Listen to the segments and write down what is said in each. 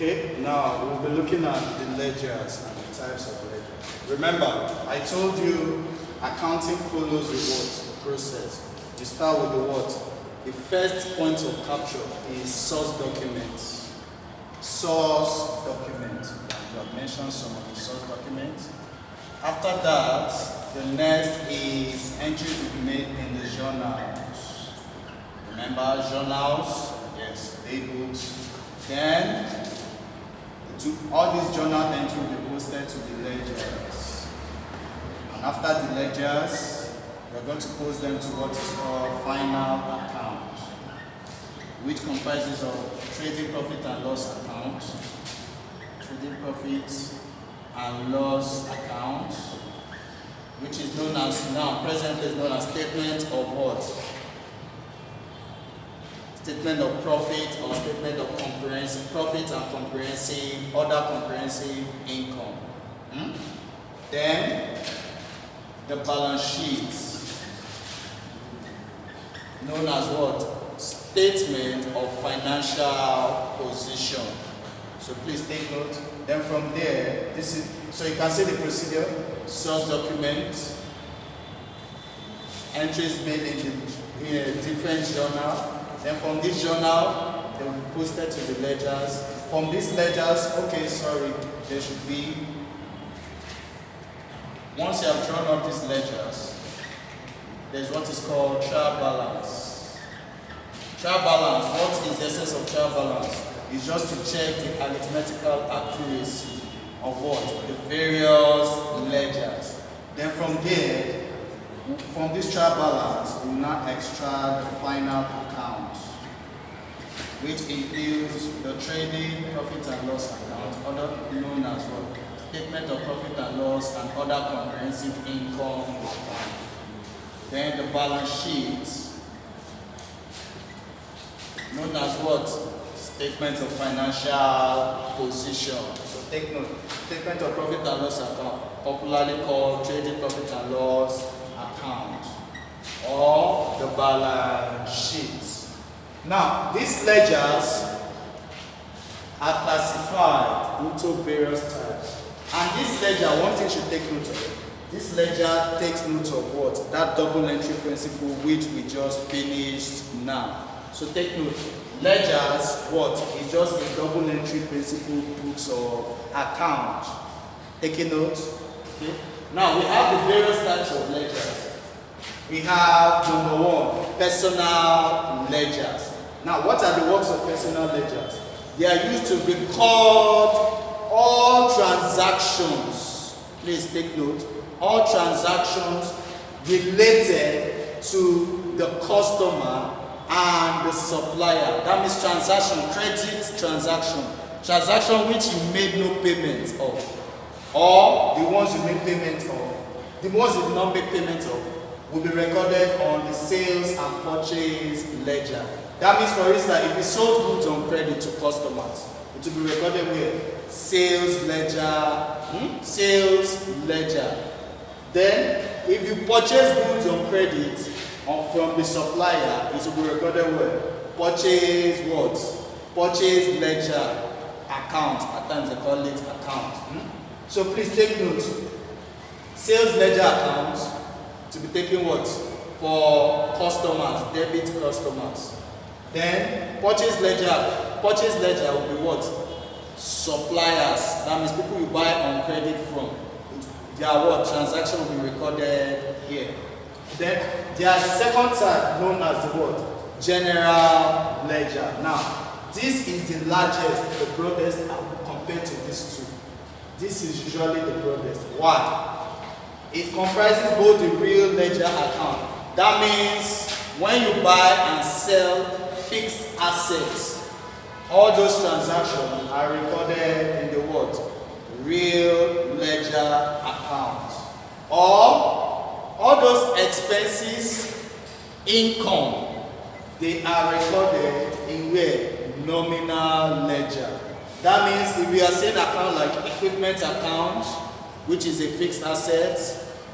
Okay, now we'll be looking at the ledgers and the types of ledgers. Remember, I told you accounting follows the what? Process. You start with the what? The first point of capture is source documents. Source document. You have mentioned some of the source documents. After that, the next is entries to be made in the journals. Remember journals? Yes, daybooks. Then all these journal entries will be posted to the ledgers. And after the ledgers, we are going to post them to what is called final account, which comprises of trading profit and loss account, trading profit and loss account, which is known as, now presently is known as statement of what? Statement of profit or statement of comprehensive profit and comprehensive, other comprehensive income. Then the balance sheet, known as what? Statement of financial position. So please take note. Then from there, this is, so you can see the procedure: source document, entries made in the different journal. Then from this journal, they will be posted to the ledgers. From these ledgers, there should be, once you have drawn up these ledgers, there's what is called trial balance. Trial balance, what is the essence of trial balance? It's just to check the arithmetical accuracy of what? The various ledgers. Then from there, from this trial balance, we will now extract the final account, which includes the trading profit and loss account, other known as what? Statement of profit and loss and other comprehensive income account. Then the balance sheet, known as what? Statement of financial position. So take note, statement of profit and loss account, popularly called trading profit and loss account, or the balance sheet. Now, these ledgers are classified into various types. And this ledger, one thing you should take note of. This ledger takes note of what? That double entry principle which we just finished now. So take note. Ledgers, what? Is just a double entry principle books of account. Taking note. Okay. Now we have the various types of ledgers. We have number one, personal ledgers. Now, what are the works of personal ledgers? They are used to record all transactions. Please take note. All transactions related to the customer and the supplier. That means transaction, credit transaction. Transaction which you made no payment of. Or the ones you made payment of. The ones you did not make payment of will be recorded on the sales and purchase ledger. That means, for instance, if you sold goods on credit to customers, it will be recorded with sales ledger, sales ledger. Then, if you purchase goods on credit from the supplier, it will be recorded with purchase what? Purchase ledger account. At times they call it account. So please take note. Sales ledger account to be taken what? For customers, debit customers. Then purchase ledger will be what? Suppliers. That means people you buy on credit from. Their what? Transaction will be recorded here. Then their second type known as the what? General ledger. Now, this is the largest, the broadest compared to these two. This is usually the broadest. Why? It comprises both the real ledger account. That means when you buy and sell fixed assets, all those transactions are recorded in the what? Real ledger account. Or all those expenses, income, they are recorded in where? Nominal ledger. That means if you are saying account like equipment account, which is a fixed asset,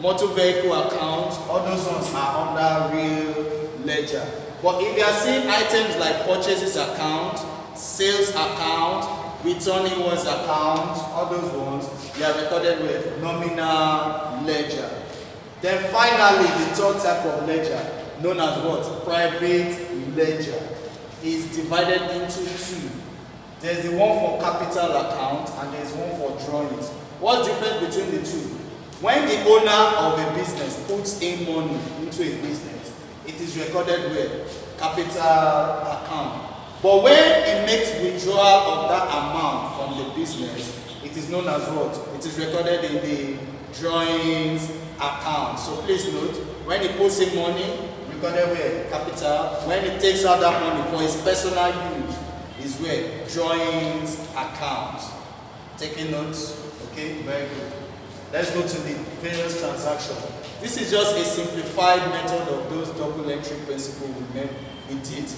motor vehicle account, all those ones are under real ledger. But if you are seeing items like purchases account, sales account, return inwards account, all those ones, they are recorded with nominal ledger. Then finally, the third type of ledger, known as what? Private ledger, is divided into two. There's the one for capital account and there's one for drawings. What's the difference between the two? When the owner of a business puts in money into a business, it is recorded with capital account. But when it makes withdrawal of that amount from the business, it is known as what? It is recorded in the drawings account. So please note, when he puts in money, recorded with capital. When he takes out that money for his personal use, is where? Drawings account. Taking notes? Okay, very good. Let's go to the various transactions. This is just a simplified method of those double entry principles we did.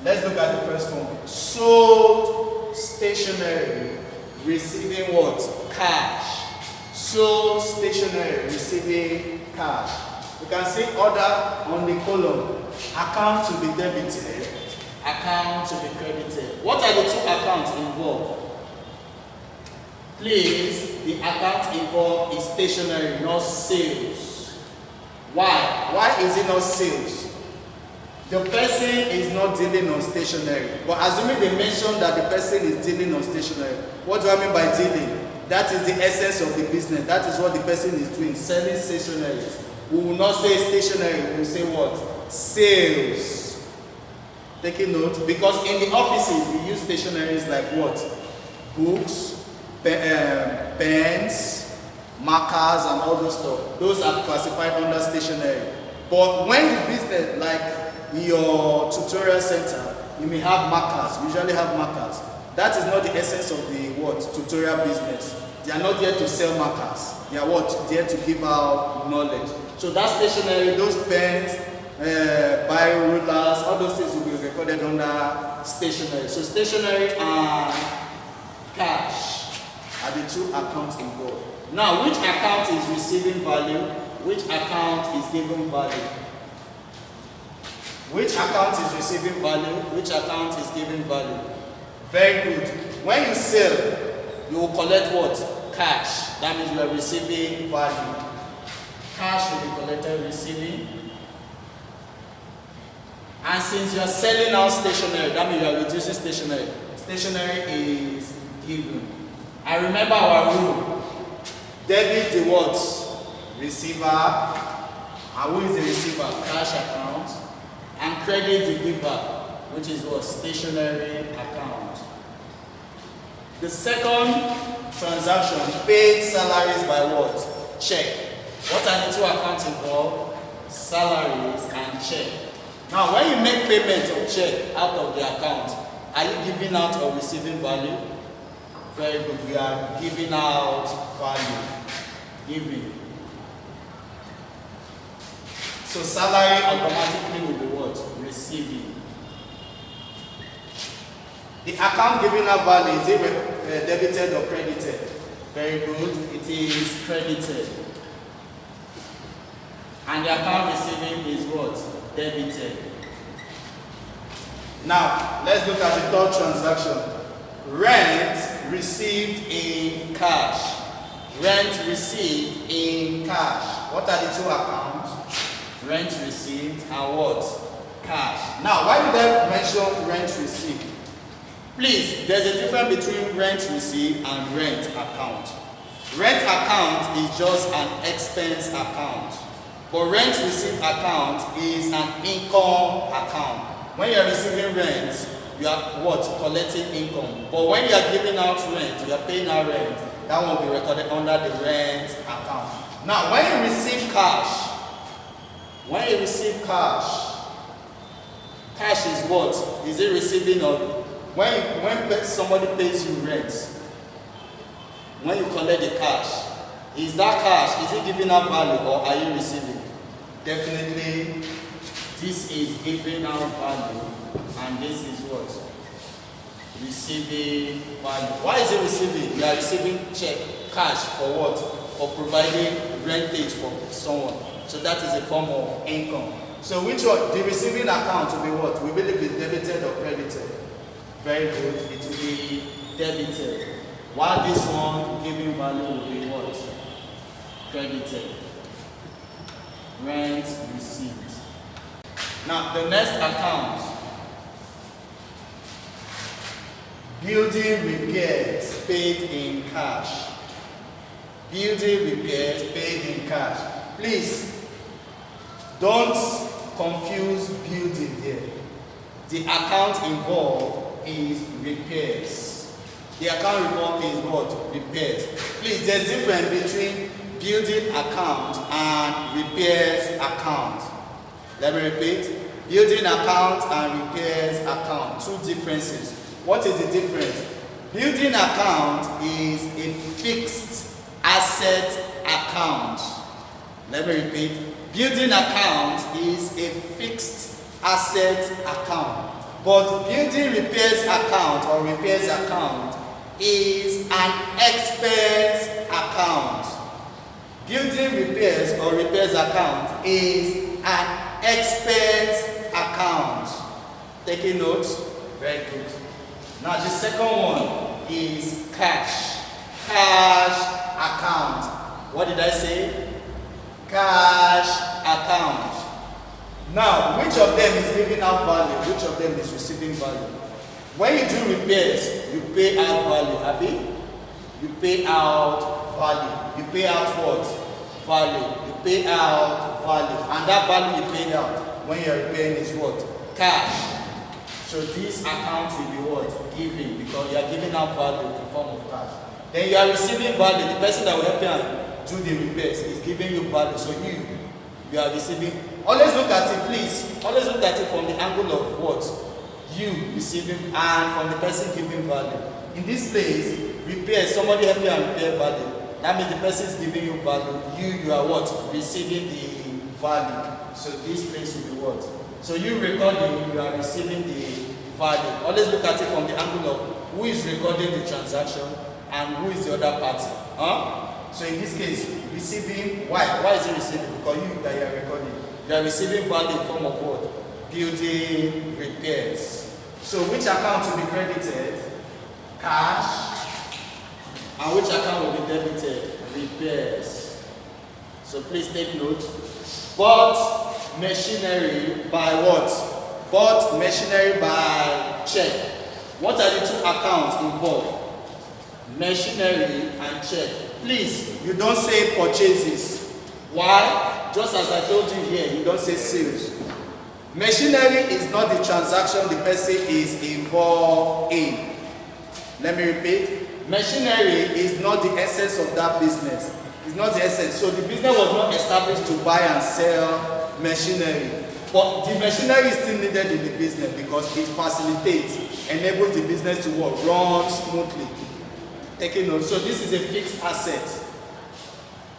Let's look at the first one. Sold stationery, receiving what? Cash. Sold stationery, receiving cash. You can see order on the column. Account to be debited, account to be credited. What are the two accounts involved? Please, the account involved is stationery, not sales. Why? Why is it not sales? The person is not dealing on stationery. But assuming they mention that the person is dealing on stationery, what do I mean by dealing? That is the essence of the business. That is what the person is doing, selling stationery. We will not say stationery, we will say what? Sales. Taking note, because in the offices we use stationeries like what? Books, pens, markers, and all those stuff. Those are classified under stationery. But when the business, like your tutorial center, you may have markers, usually have markers. That is not the essence of the what? Tutorial business. They are not there to sell markers. They are what? There to give out knowledge. So that stationery, those pens, biro rulers, all those things will be recorded under stationery. So stationery and cash are the two accounts involved. Now, which account is receiving value? Which account is giving value? Which account is receiving value? Which account is giving value? Very good. When you sell, you will collect what? Cash. That means you are receiving value. Cash will be collected, receiving. And since you are selling out stationery, that means you are reducing stationery. Stationery is given. And remember our rule. Debit the what? Receiver. And who is the receiver? Cash account. And credit the giver, which is what? Stationery account. The second transaction, paid salaries by what? Check. What are the two accounts involved? Salaries and check. Now, when you make payment of check out of the account, are you giving out or receiving value? Very good. We are giving out value. Giving. So salary automatically will be what? Receiving. The account giving out value, is it debited or credited? Very good. It is credited. And the account receiving is what? Debited. Now, let's look at the third transaction. Rent received in cash. Rent received in cash. What are the two accounts? Rent received and what? Cash. Now, why did I mention rent received? Please, there's a difference between rent received and rent account. Rent account is just an expense account. But rent received account is an income account. When you are receiving rent, you are what? Collecting income. But when you are giving out rent, you are paying out rent, that will be recorded under the rent account. Now, when you receive cash, cash is what? Is it receiving or when somebody pays you rent, when you collect the cash, is that cash, is it giving out value or are you receiving? Definitely, this is giving out value and this is what? Receiving value. Why is it receiving? You are receiving check, cash for what? For providing rentage for someone. So that is a form of income. So which one? The receiving account will be what? Will it be debited or credited? Very good. It will be debited. While this one giving value will be what? Credited. Rent received. Now the next account. Building repairs paid in cash. Building repairs paid in cash. Please don't confuse building here. The account involved is repairs. The account involved is what? Repairs. Please, there's difference between building account and repairs account. Let me repeat. Building account and repairs account. Two differences. What is the difference? Building account is a fixed asset account. Let me repeat. Building account is a fixed asset account. But building repairs account or repairs account is an expense account. Building repairs or repairs account is an expense account. Taking notes? Very good. Now the second one is cash. Cash account. What did I say? Cash account. Now, which of them is giving out value? Which of them is receiving value? When you do repairs, you pay out value, Abi? You pay out value. You pay out what? Value. You pay out value. And that value you pay out when you're repairing is what? Cash. So this account will be what? Giving, because you are giving out value in the form of cash. Then you are receiving value. The person that will help you do the repairs is giving you value. So you are receiving. Always look at it, please. Always look at it from the angle of what? You receiving and from the person giving value. In this place, repair, somebody help you and repair value. That means the person is giving you value. You are what? Receiving the value. So this place will be what? So you recording, you are receiving the value. Always look at it from the angle of who is recording the transaction and who is the other party. So in this case, receiving, why? Why is it receiving? Because you that you are recording. You are receiving value in form of what? Building repairs. So which account will be credited? Cash. And which account will be debited? Repairs. So please take note. Bought machinery by what? Bought machinery by check. What are the two accounts involved? Machinery and check. Please, you don't say purchases. Why? Just as I told you here, you don't say sales. Machinery is not the transaction the person is involved in. Let me repeat. Machinery is not the essence of that business. It's not the essence. So the business was not established to buy and sell machinery. But the machinery is still needed in the business because it facilitates, enables the business to work, run smoothly. Taking note. So this is a fixed asset.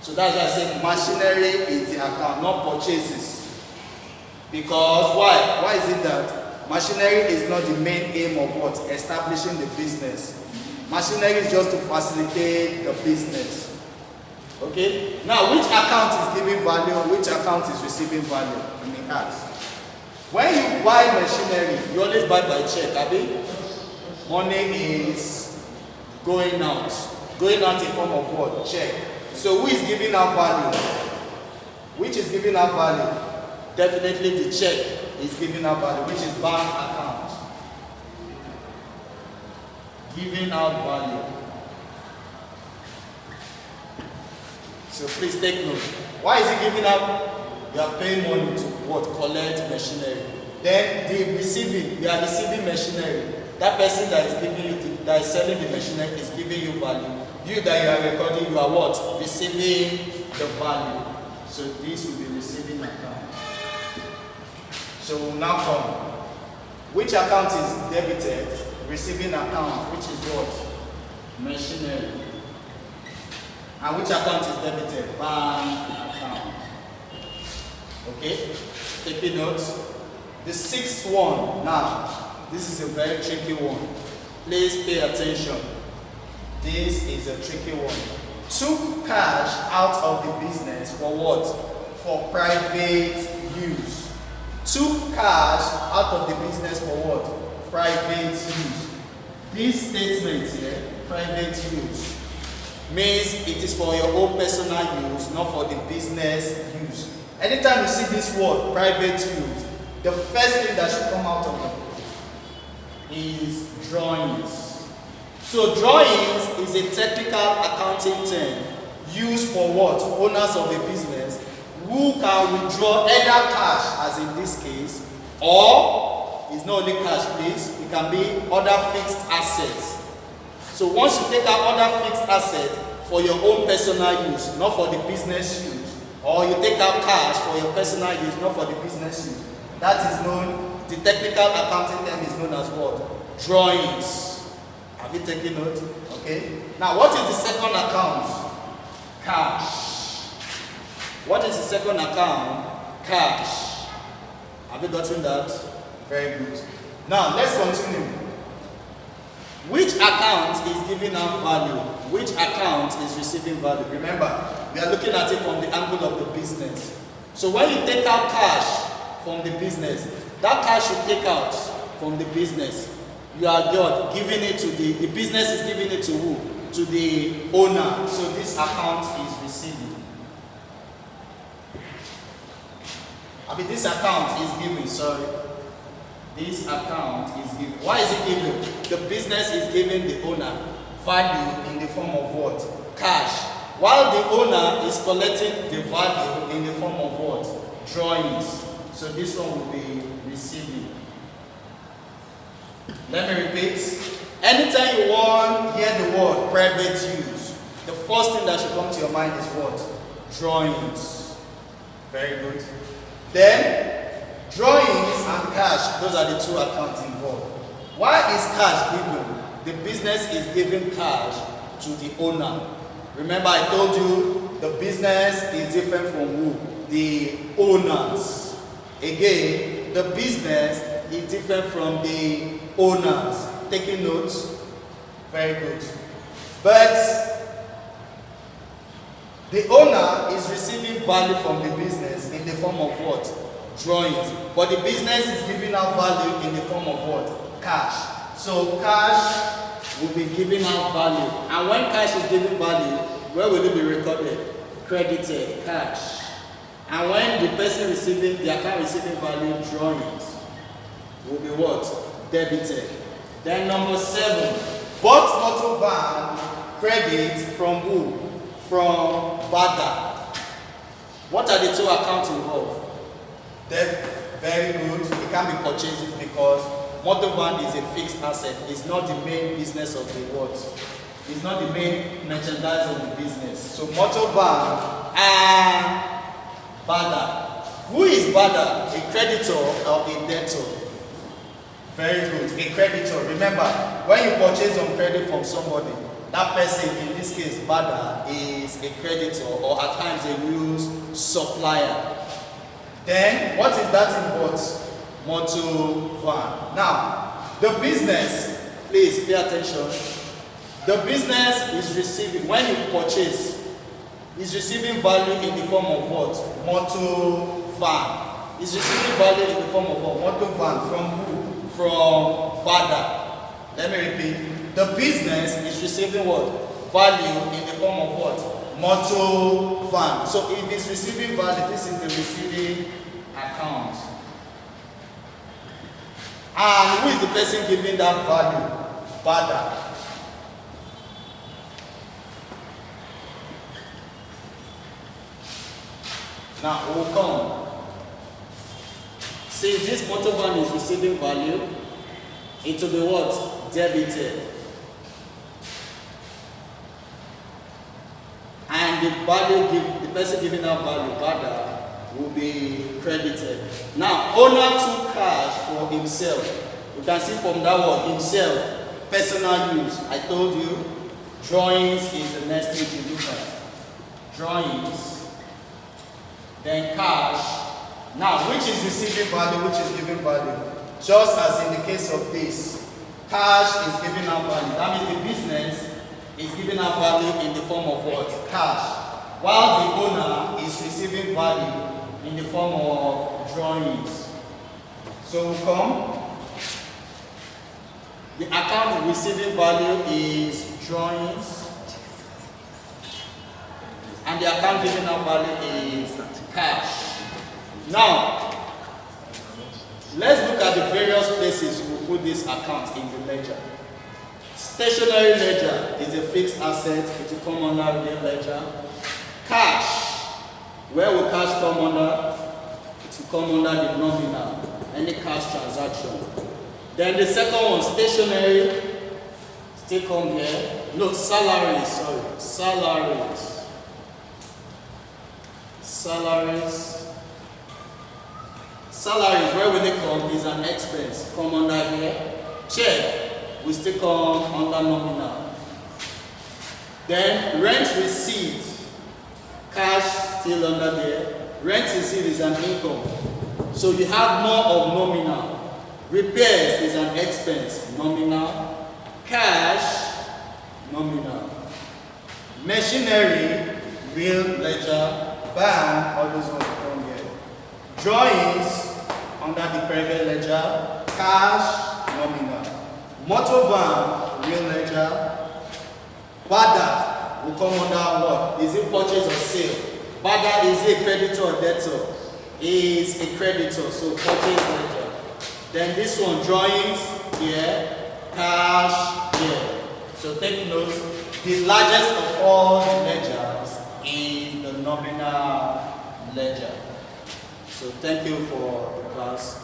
So that's why I say machinery is the account, not purchases. Because why? Why is it that machinery is not the main aim of what? Establishing the business. Machinery is just to facilitate the business. Okay? Now, which account is giving value? Which account is receiving value? You may ask. When you buy machinery, you always buy by check, Abi? Money is going out. Going out in form of what? Check. So who is giving out value? Which is giving out value? Definitely the check is giving out value, which is bank account. Giving out value. So please take note. Why is it giving out? You are paying money to what? Collect machinery. Then the receiving, you are receiving machinery. That person that is giving you, that is selling the machinery is giving you value. You that you are recording, you are what? Receiving the value. So this will be receiving account. So we'll now come. Which account is debited? Receiving account, which is what? Machinery. And which account is debited? Bank account. Okay? Taking notes. The sixth one now. This is a very tricky one. Please pay attention. This is a tricky one. Took cash out of the business for what? For private use. Took cash out of the business for what? Private use. This statement here, private use, means it is for your own personal use, not for the business use. Anytime you see this word, private use, the first thing that should come out of it is drawings. So drawings is a technical accounting term used for what? Owners of a business who can withdraw either cash, as in this case, or it's not only cash, please, it can be other fixed assets. So once you take out other fixed assets for your own personal use, not for the business use, or you take out cash for your personal use, not for the business use, that is known, the technical accounting term is known as what? Drawings. Have you taken note? Okay. Now what is the second account? Cash. What is the second account? Cash. Have you gotten that? Very good. Now let's continue. Which account is giving out value? Which account is receiving value? Remember, we are looking at it from the angle of the business. So when you take out cash from the business, that cash you take out from the business, you are giving it to the business is giving it to who? To the owner. So this account is receiving. This account is giving, sorry. This account is giving. Why is it giving? The business is giving the owner value in the form of what? Cash. While the owner is collecting the value in the form of what? Drawings. So this one will be receiving. Let me repeat. Anytime you want hear the word private use, the first thing that should come to your mind is what? Drawings. Very good. Then, drawings and cash, those are the two accounts involved. Why is cash given? The business is giving cash to the owner. Remember I told you the business is different from who? The owners. Again, the business is different from the owners. Taking notes? Very good. But the owner is receiving value from the business in the form of what? Drawings. But the business is giving out value in the form of what? Cash. So cash will be giving out value. And when cash is giving value, where will it be recorded? Credited, cash. And when the person receiving, the account receiving value, drawings, will be what? Debited. Then number 7, bought motor van credit from who? From BADA. What are the two accounts involved? Very good. It can be purchased because motor van is a fixed asset. It's not the main business of the what? It's not the main merchandise of the business. So motor van and BADA. Who is BADA? A creditor or a debtor? Very good. A creditor. Remember, when you purchase on credit from somebody, that person, in this case, BADA, is a creditor or at times they use supplier. Then, what is that in what? Motor van. Now, the business, please pay attention. The business is receiving, when you purchase, is receiving value in the form of what? Motor van. Is receiving value in the form of what? Motor van. From who? From BADA. Let me repeat. The business is receiving what? Value in the form of what? Motor van. So if it's receiving value, this is the receiving account. And who is the person giving that value? BADA. Now we'll come. See, this motor van is receiving value, it will be what? Debited. And the person giving out value, BADA, will be credited. Now, owner took cash for himself. You can see from that word, himself, personal use. I told you, drawings is the next thing you look at. Drawings. Then cash. Now, which is receiving value, which is giving value? Just as in the case of this, cash is giving out value. That means the business is giving out value in the form of what? Cash. While the owner is receiving value in the form of drawings. So come. The account receiving value is drawings, and the account giving out value is cash. Now, let's look at the various places we put this account in the ledger. Stationary ledger is a fixed asset, it will come under real ledger. Cash, where will cash come under? It will come under the nominal, any cash transaction. Then the second one, stationary, still come here. No, salaries, sorry, salaries. Salaries. Salaries, where will they come? Is an expense, come under here. Check, will still come under nominal. Then rent receipt, cash still under there. Rent receipt is an income. So you have more of nominal. Repairs is an expense, nominal. Cash, nominal. Machinery, real ledger. Bank, all those ones come here. Drawings, under the private ledger. Cash, nominal. Motor van, real ledger. Bada will come under what? Is it purchase or sale? Bada is it a creditor or debtor? Is a creditor, so purchase ledger. Then this one, drawings here, cash here. So take note, the largest of all the ledgers is the nominal ledger. So thank you for the class.